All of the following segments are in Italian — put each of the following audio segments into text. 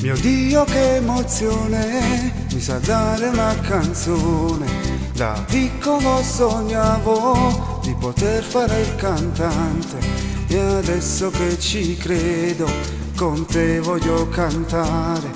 Mio Dio, che emozione, mi sa dare una canzone. Da piccolo sognavo di poter fare il cantante e adesso che ci credo, con te voglio cantare,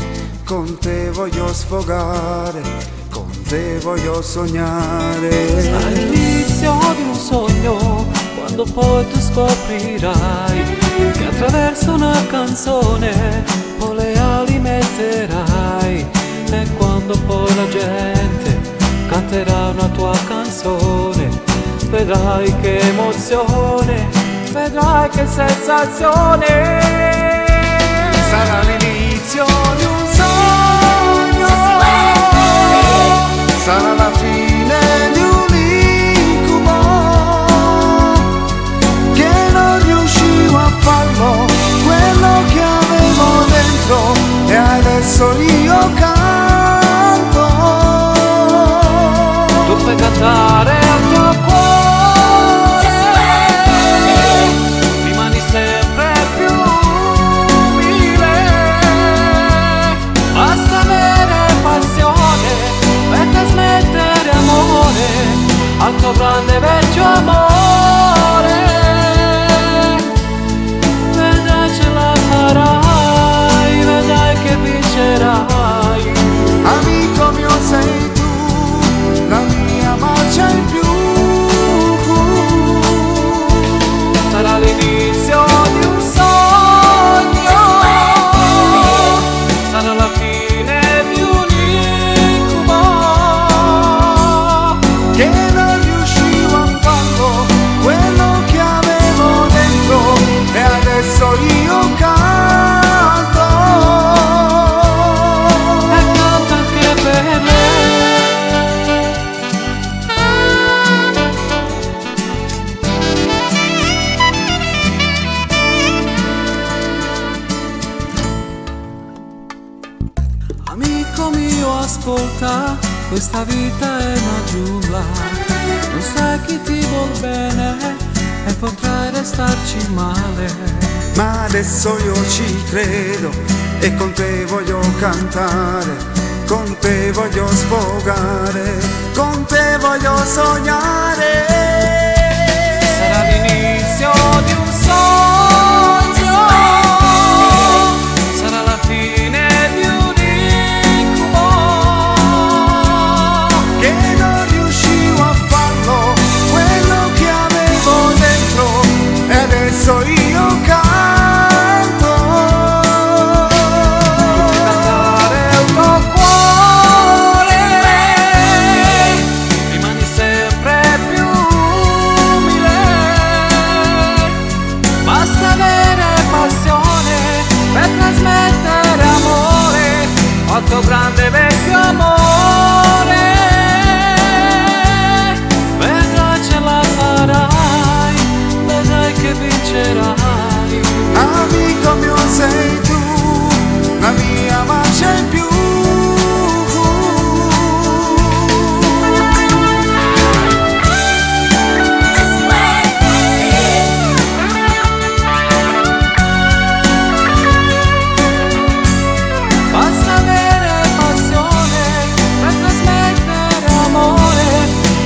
con te voglio sfogare, con te voglio sognare. All'inizio di un sogno, quando poi tu scoprirai che attraverso una canzone poi le ali metterai, e quando poi la gente canterà una tua canzone, vedrai che emozione, vedrai che sensazione. Sarà l'inizio di un sogno, sarà la fine di un incubo, che non riuscivo a farlo, quello che avevo dentro, e adesso io canto. Tu fai cantare al tuo cuore, rimani sempre più umile, basta avere passione per trasmettere amore al tuo grande vecchio amore. Vedrai ce la farai, vedrai che vincerai. Amico mio sei tu, la mia marcia in più. Sarà l'inizio di un sogno, sarà la fine di un incubo, Che non riuscivo a farlo, quello che avevo dentro, e adesso io canto. e canto anche per me. Amico mio, ascolta, questa vita è una giungla, non sai chi ti vuol bene e potrai restarci male. Ma adesso io ci credo e con te voglio cantare, con te voglio sfogare, con te voglio sognare. Sarà l'inizio di un sogno, sarà la fine di un incubo, Che non riuscivo a farlo, quello che avevo dentro, e adesso io canto. cantare al tuo cuore, rimani sempre più umile, basta avere passione per trasmettere amore al tuo grande vecchio amore. Vedrai ce la farai, vedrai che vincerai. Amico mio sei tu, la mia marcia in più. Basta avere passione per trasmettere amore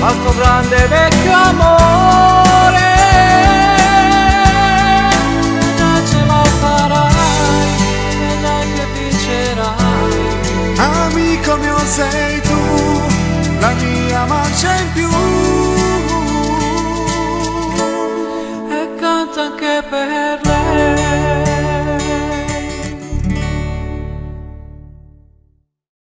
al tuo grande vecchio amore. Vedrai ce la farai, vedrai che vincerai. Amico mio sei